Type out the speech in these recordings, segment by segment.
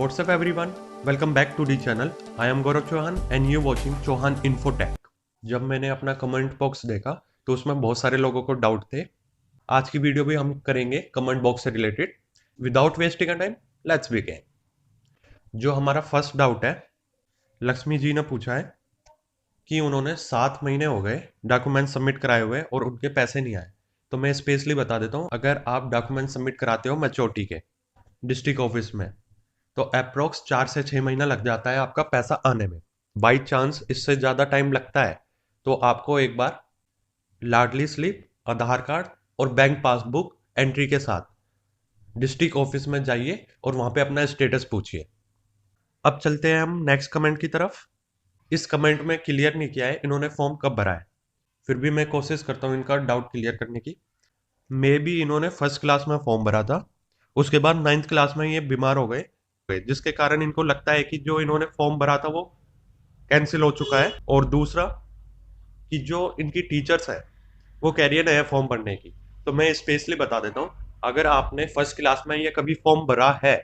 What's up everyone? Welcome back to the channel. I am Gaurav Chauhan and you watching Chauhan Infotech. जब मैंने अपना comment box देखा तो उसमें बहुत सारे लोगों को डाउट थे। आज की वीडियो भी हम करेंगे कमेंट बॉक्स से related. Without wasting a time let's begin. जो हमारा फर्स्ट डाउट है, लक्ष्मी जी ने पूछा है कि उन्होंने 7 महीने हो गए डॉक्यूमेंट सबमिट कराए हुए और उनके पैसे नहीं आए। तो मैं स्पेशली बता देता हूँ, अगर आप डॉक्यूमेंट सबमिट कराते हो मैच्योरिटी के डिस्ट्रिक्ट ऑफिस में तो अप्रोक्स 4 से 6 महीना लग जाता है आपका पैसा आने में। बाई चांस इससे ज़्यादा टाइम लगता है तो आपको एक बार लाडली स्लिप, आधार कार्ड और बैंक पासबुक एंट्री के साथ डिस्ट्रिक्ट ऑफिस में जाइए और वहाँ पे अपना स्टेटस पूछिए। अब चलते हैं हम नेक्स्ट कमेंट की तरफ। इस कमेंट में क्लियर नहीं किया है इन्होंने फॉर्म कब भरा है, फिर भी मैं कोशिश करता हूँ इनका डाउट क्लियर करने की। मे बी इन्होंने फर्स्ट क्लास में फॉर्म भरा था, उसके बाद 9th क्लास में ये बीमार हो गए, जिसके कारण इनको लगता है कि जो इन्होंने फॉर्म भरा था वो कैंसिल हो चुका है। और दूसरा कि जो इनकी टीचर्स है वो कह रही है नया फॉर्म भरने की। तो मैं स्पेशली बता देता हूँ, अगर आपने फर्स्ट क्लास में ये कभी फॉर्म भरा है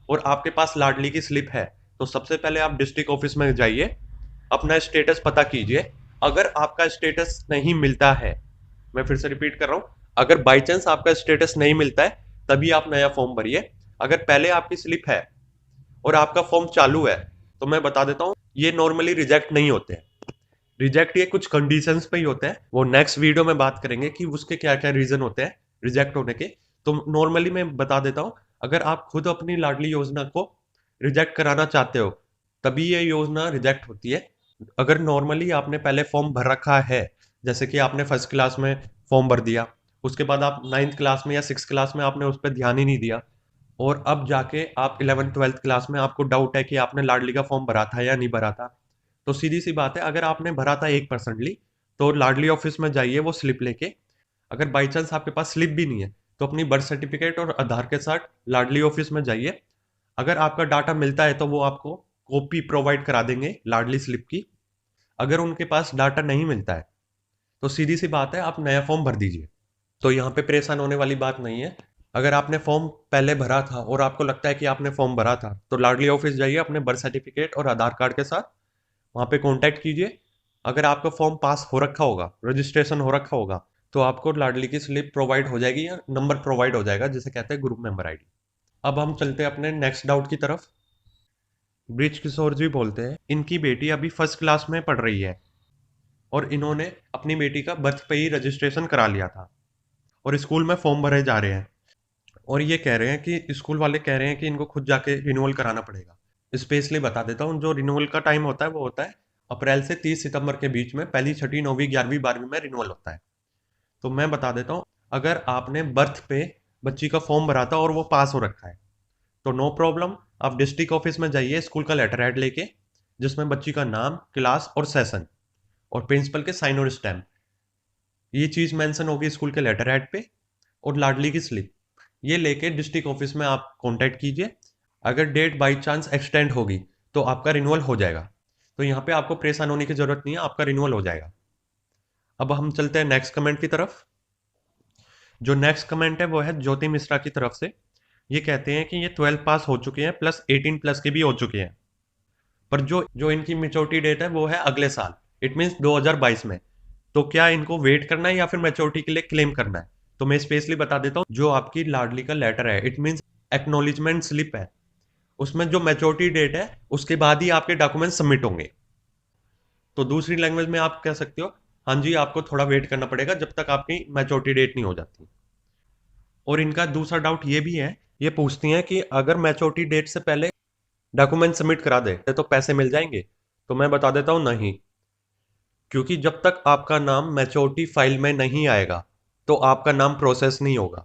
और आपके पास लाडली की स्लिप है तो सबसे पहले आप डिस्ट्रिक्ट ऑफिस में जाइए, अपना स्टेटस पता कीजिए। अगर आपका स्टेटस नहीं मिलता है, मैं फिर से रिपीट कर रहा हूँ, अगर बाई चांस आपका स्टेटस नहीं मिलता है तभी आप नया फॉर्म भरिए। अगर पहले आपकी स्लिप है और आपका फॉर्म चालू है तो मैं बता देता हूँ ये नॉर्मली रिजेक्ट नहीं होते हैं। रिजेक्ट ये कुछ कंडीशंस पे ही होते हैं, वो नेक्स्ट वीडियो में बात करेंगे कि उसके क्या क्या रीजन होते हैं रिजेक्ट होने के। तो नॉर्मली मैं बता देता हूँ, अगर आप खुद अपनी लाडली योजना को रिजेक्ट कराना चाहते हो तभी ये योजना रिजेक्ट होती है। अगर नॉर्मली आपने पहले फॉर्म भर रखा है, जैसे कि आपने फर्स्ट क्लास में फॉर्म भर दिया, उसके बाद आप 9th क्लास में या 6th क्लास में आपने उस पर ध्यान ही नहीं दिया और अब जाके आप 11th-12th क्लास में आपको डाउट है कि आपने लाडली का फॉर्म भरा था या नहीं भरा था, तो सीधी सी बात है, अगर आपने भरा था 1% तो लाडली ऑफिस में जाइए वो स्लिप लेके। अगर बाई चांस आपके पास स्लिप भी नहीं है तो अपनी बर्थ सर्टिफिकेट और आधार के साथ लाडली ऑफिस में जाइए। अगर आपका डाटा मिलता है तो वो आपको कॉपी प्रोवाइड करा देंगे लाडली स्लिप की। अगर उनके पास डाटा नहीं मिलता है तो सीधी सी बात है, आप नया फॉर्म भर दीजिए। तो यहाँ पे परेशान होने वाली बात नहीं है। अगर आपने फॉर्म पहले भरा था और आपको लगता है कि आपने फॉर्म भरा था तो लाडली ऑफिस जाइए अपने बर्थ सर्टिफिकेट और आधार कार्ड के साथ, वहाँ पे कांटेक्ट कीजिए। अगर आपका फॉर्म पास हो रखा होगा, रजिस्ट्रेशन हो रखा होगा, तो आपको लाडली की स्लिप प्रोवाइड हो जाएगी या नंबर प्रोवाइड हो जाएगा जिसे कहते हैं ग्रुप मेंबर आईडी। अब हम चलते हैं अपने नेक्स्ट डाउट की तरफ। ब्रिज किशोर जी बोलते हैं इनकी बेटी अभी फर्स्ट क्लास में पढ़ रही है और इन्होंने अपनी बेटी का बर्थ पे ही रजिस्ट्रेशन करा लिया था और स्कूल में फॉर्म भरे जा रहे हैं और ये कह रहे हैं कि स्कूल वाले कह रहे हैं कि इनको खुद जाके रिन्यूअल कराना पड़ेगा। स्पेशली बता देता हूँ, जो रिन्यूअल का टाइम होता है वो होता है अप्रैल से 30 सितंबर के बीच में, पहली, छठी, 9वीं, 11वीं, 12वीं में रिन्यूअल होता है। तो मैं बता देता हूँ, अगर आपने बर्थ पे बच्ची का फॉर्म भरा था और वो पास हो रखा है तो नो प्रॉब्लम, आप डिस्ट्रिक्ट ऑफिस में जाइए स्कूल का लेटर हेड लेके, जिसमें बच्ची का नाम, क्लास और सेशन और प्रिंसिपल के साइन और स्टैम्प, ये चीज मेंशन होगी स्कूल के लेटर हेड पे, और लाडली की स्लिप, ये लेके डिस्ट्रिक्ट ऑफिस में आप कांटेक्ट कीजिए। अगर डेट बाई चांस एक्सटेंड होगी तो आपका रिन्यूअल हो जाएगा। तो यहाँ पे आपको परेशान होने की जरूरत नहीं है, आपका रिन्यूअल हो जाएगा। अब हम चलते हैं नेक्स्ट कमेंट की तरफ। जो नेक्स्ट कमेंट है वो है ज्योति मिश्रा की तरफ से। ये कहते हैं कि ये 12 पास हो चुके हैं प्लस 18 प्लस के भी हो चुके हैं, पर जो जो इनकी मेच्योरिटी डेट है वो है अगले साल, इट मीन्स 2022 में। तो क्या इनको वेट करना है या फिर मेच्योरिटी के लिए क्लेम करना है? तो मैं स्पेशली बता देता हूँ, जो आपकी लाडली का लेटर है, इट मीन्स एक्नोलिजमेंट स्लिप है, उसमें जो मेच्योरिटी डेट है उसके बाद ही आपके डॉक्यूमेंट सबमिट होंगे। तो दूसरी लैंग्वेज में आप कह सकते हो, हाँ जी आपको थोड़ा वेट करना पड़ेगा जब तक आपकी मेच्योरिटी डेट नहीं हो जाती। और इनका दूसरा डाउट ये भी है, ये पूछती हैं कि अगर मेच्योरिटी डेट से पहले डॉक्यूमेंट सबमिट करा दे तो पैसे मिल जाएंगे? तो मैं बता देता हूँ नहीं, क्योंकि जब तक आपका नाम मैच्योरिटी फाइल में नहीं आएगा तो आपका नाम प्रोसेस नहीं होगा।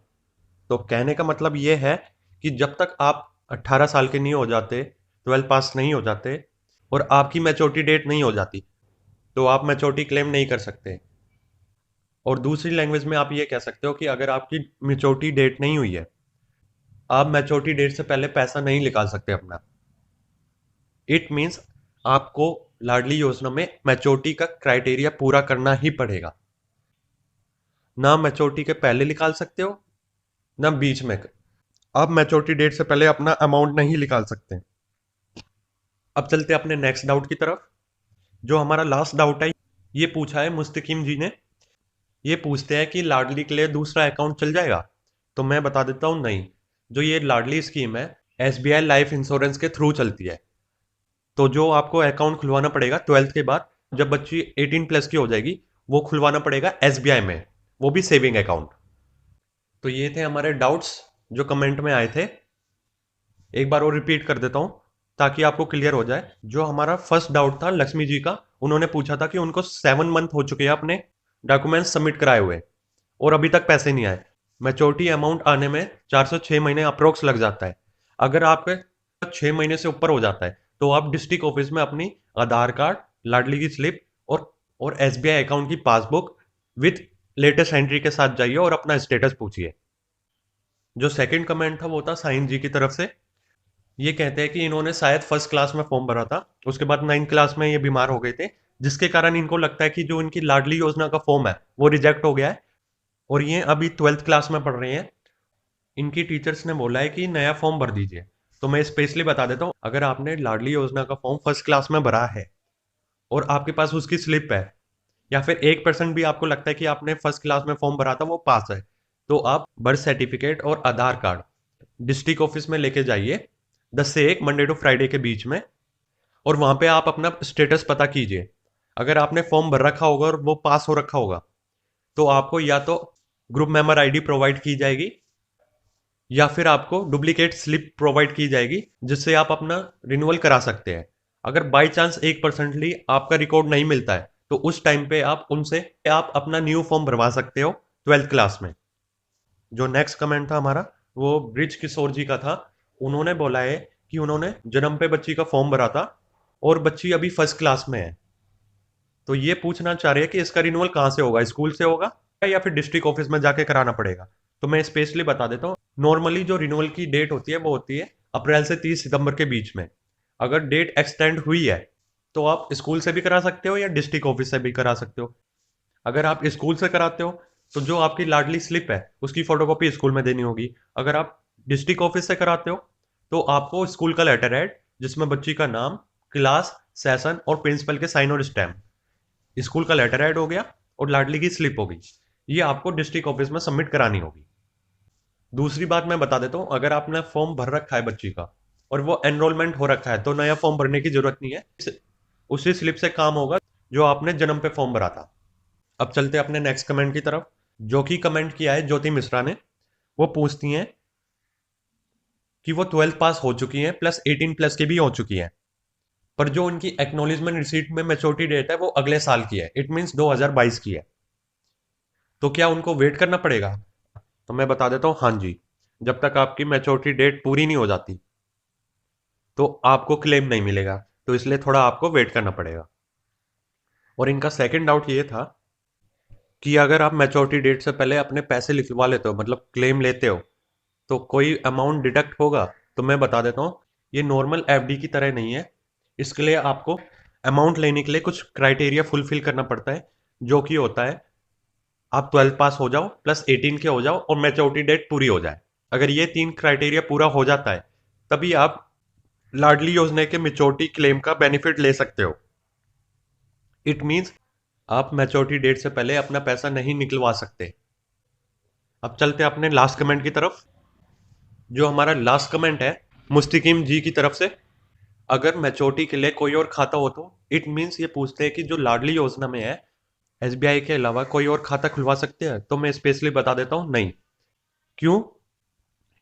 तो कहने का मतलब ये है कि जब तक आप 18 साल के नहीं हो जाते, 12 पास नहीं हो जाते और आपकी मैच्योरिटी डेट नहीं हो जाती तो आप मैच्योरिटी क्लेम नहीं कर सकते। और दूसरी लैंग्वेज में आप ये कह सकते हो कि अगर आपकी मैच्योरिटी डेट नहीं हुई है, आप मैच्योरिटी डेट से पहले पैसा नहीं निकाल सकते अपना। इट मीन्स आपको लाडली योजना में मैच्योरिटी का क्राइटेरिया पूरा करना ही पड़ेगा। ना मैच्योरिटी के पहले निकाल सकते हो ना बीच में। आप मैच्योरिटी डेट से पहले अपना अमाउंट नहीं निकाल सकते। अब चलते हैं अपने नेक्स्ट डाउट की तरफ। जो हमारा लास्ट डाउट है, ये पूछा है मुस्तकीम जी ने। ये पूछते हैं कि लाडली के लिए दूसरा अकाउंट चल जाएगा? तो मैं बता देता हूँ, नहीं। जो ये लाडली स्कीम है, एसबीआई लाइफ इंश्योरेंस के थ्रू चलती है। तो जो आपको अकाउंट खुलवाना पड़ेगा 12th के बाद, जब बच्ची 18 प्लस की हो जाएगी, वो खुलवाना पड़ेगा एसबीआई में, वो भी सेविंग अकाउंट। तो ये थे हमारे डाउट्स जो कमेंट में आए थे। एक बार और रिपीट कर देता हूँ ताकि आपको क्लियर हो जाए। जो हमारा फर्स्ट डाउट था लक्ष्मी जी का, उन्होंने पूछा था कि उनको 7 मंथ हो चुके हैं अपने डॉक्यूमेंट्स सबमिट कराए हुए और अभी तक पैसे नहीं आए। मैच्योरिटी अमाउंट आने में 4 से 6 महीने अप्रोक्स लग जाता है। अगर आपके 6 महीने से ऊपर हो जाता है तो आप डिस्ट्रिक्ट ऑफिस में अपनी आधार कार्ड, लाडली की स्लिप और एसबीआई अकाउंट की पासबुक विथ लेटेस्ट एंट्री के साथ जाइए और अपना स्टेटस पूछिए। जो सेकंड कमेंट था वो था साइन जी की तरफ से। ये कहते हैं कि इन्होंने शायद फर्स्ट क्लास में फॉर्म भरा था, उसके बाद 9th क्लास में ये बीमार हो गए थे, जिसके कारण इनको लगता है कि जो इनकी लाडली योजना का फॉर्म है वो रिजेक्ट हो गया है और ये अभी 12th क्लास में पढ़ रहे हैं। इनकी टीचर्स ने बोला है कि नया फॉर्म भर दीजिए। तो मैं स्पेशली बता देता हूँ, अगर आपने लाडली योजना का फॉर्म फर्स्ट क्लास में भरा है और आपके पास उसकी स्लिप है, या फिर 1% भी आपको लगता है कि आपने फर्स्ट क्लास में फॉर्म भरा था वो पास है, तो आप बर्थ सर्टिफिकेट और आधार कार्ड डिस्ट्रिक्ट ऑफिस में लेके जाइए 10 से 1 मंडे टू फ्राइडे के बीच में, और वहां पे आप अपना स्टेटस पता कीजिए। अगर आपने फॉर्म भर रखा होगा और वो पास हो रखा होगा तो आपको या तो ग्रुप मेंबर आईडी प्रोवाइड की जाएगी या फिर आपको डुप्लीकेट स्लिप प्रोवाइड की जाएगी, जिससे आप अपना रिन्यूअल करा सकते हैं। अगर बाई चांस 1% आपका रिकॉर्ड नहीं मिलता है तो उस टाइम पे आप उनसे आप अपना न्यू फॉर्म भरवा सकते हो 12th क्लास में। जो नेक्स्ट कमेंट था हमारा वो ब्रिज किशोर जी का था। उन्होंने बोला है कि उन्होंने जन्म पे बच्ची का फॉर्म भरा था और बच्ची अभी फर्स्ट क्लास में है। तो ये पूछना चाह रहे हैं कि इसका रिन्यूअल कहाँ से होगा, स्कूल से होगा या फिर डिस्ट्रिक्ट ऑफिस में जाके कराना पड़ेगा। तो मैं स्पेशली बता देता हूँ, नॉर्मली जो रिन्यूअल की डेट होती है वो होती है अप्रैल से 30 सितंबर के बीच में। अगर डेट एक्सटेंड हुई है तो आप स्कूल से भी करा सकते हो या डिस्ट्रिक्ट ऑफिस से भी करा सकते हो। अगर आप स्कूल से कराते हो तो जो आपकी लाडली स्लिप है उसकी फोटोकॉपी स्कूल में देनी होगी। अगर आप डिस्ट्रिक्ट ऑफिस से कराते हो तो आपको स्कूल का लेटर हेड, जिसमें बच्ची का नाम, क्लास, सेशन और प्रिंसिपल के साइन और स्टैम्प, स्कूल का लेटर हेड हो गया और लाडली की स्लिप हो गई, ये आपको डिस्ट्रिक्ट ऑफिस में सबमिट करानी होगी। दूसरी बात मैं बता देता हूँ, अगर आपने फॉर्म भर रखा है बच्ची का और वो एनरोलमेंट हो रखा है तो नया फॉर्म भरने की जरूरत नहीं है, उसी स्लिप से काम होगा जो आपने जन्म पे फॉर्म भरा था। अब चलते हैं अपने नेक्स्ट कमेंट की तरफ, जो कि कमेंट किया है ज्योति मिश्रा ने। वो पूछती हैं कि वो 12th पास हो चुकी हैं प्लस 18 प्लस की भी हो चुकी हैं, पर जो उनकी एक्नॉलेजमेंट रिसीट में मैच्योरिटी डेट है वो अगले साल की है, इट मीन्स 2022 की है। तो क्या उनको वेट करना पड़ेगा? तो मैं बता देता हूँ, हाँ जी। जब तक आपकी मैच्योरिटी डेट पूरी नहीं हो जाती तो आपको क्लेम नहीं मिलेगा, तो इसलिए थोड़ा आपको वेट करना पड़ेगा। और इनका सेकंड डाउट ये था कि अगर आप मैच्योरिटी डेट से पहले अपने पैसे लिखवा लेते हो, मतलब क्लेम लेते हो, तो कोई अमाउंट डिडक्ट होगा? तो मैं बता देता हूँ, ये नॉर्मल एफडी की तरह नहीं है। इसके लिए आपको अमाउंट लेने के लिए कुछ क्राइटेरिया फुलफिल करना पड़ता है, जो कि होता है आप 12th पास हो जाओ प्लस 18 के हो जाओ और मैच्योरिटी डेट पूरी हो जाए। अगर ये 3 क्राइटेरिया पूरा हो जाता है तभी आप लाडली योजना के मैच्योरिटी क्लेम का बेनिफिट ले सकते हो। इट मीन्स आप मैच्योरिटी डेट से पहले अपना पैसा नहीं निकलवा सकते। अब चलते हैं अपने लास्ट कमेंट की तरफ। जो हमारा लास्ट कमेंट है मुस्तकीम जी की तरफ से, अगर मैच्योरिटी के लिए कोई और खाता हो तो इट मीन्स ये पूछते हैं कि जो लाडली योजना में है एसबीआई के अलावा कोई और खाता खुलवा सकते हैं? तो मैं स्पेशली बता देता हूँ, नहीं। क्यों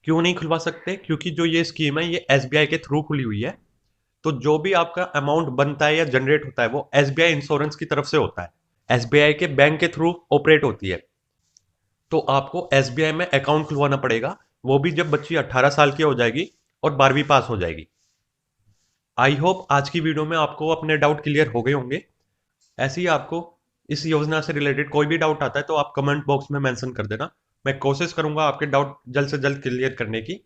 क्यों नहीं खुलवा सकते? क्योंकि जो ये स्कीम है ये एसबीआई के थ्रू खुली हुई है। तो जो भी आपका अमाउंट बनता है या जनरेट होता है वो एसबीआई इंश्योरेंस की तरफ से होता है, एसबीआई के बैंक के थ्रू ऑपरेट होती है। तो आपको एसबीआई में अकाउंट खुलवाना पड़ेगा, वो भी जब बच्ची 18 साल की हो जाएगी और 12वीं पास हो जाएगी। आई होप आज की वीडियो में आपको अपने डाउट क्लियर हो गए होंगे। ऐसे ही आपको इस योजना से रिलेटेड कोई भी डाउट आता है तो आप कमेंट बॉक्स में मेंशन कर देना। मैं कोशिश करूंगा आपके डाउट जल्द से जल्द क्लियर करने की।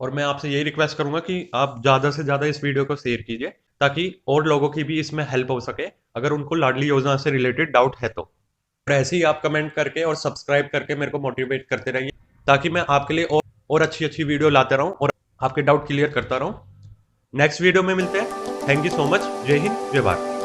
और मैं आपसे यही रिक्वेस्ट करूंगा कि आप ज़्यादा से ज़्यादा इस वीडियो को शेयर कीजिए ताकि और लोगों की भी इसमें हेल्प हो सके, अगर उनको लाडली योजना से रिलेटेड डाउट है तो। और ऐसे ही आप कमेंट करके और सब्सक्राइब करके मेरे को मोटिवेट करते रहिए ताकि मैं आपके लिए और और अच्छी अच्छी वीडियो लाते रहूं और आपके डाउट क्लियर करता रहूं। नेक्स्ट वीडियो में मिलते हैं। Thank you so much. जय हिंद, जय भारत।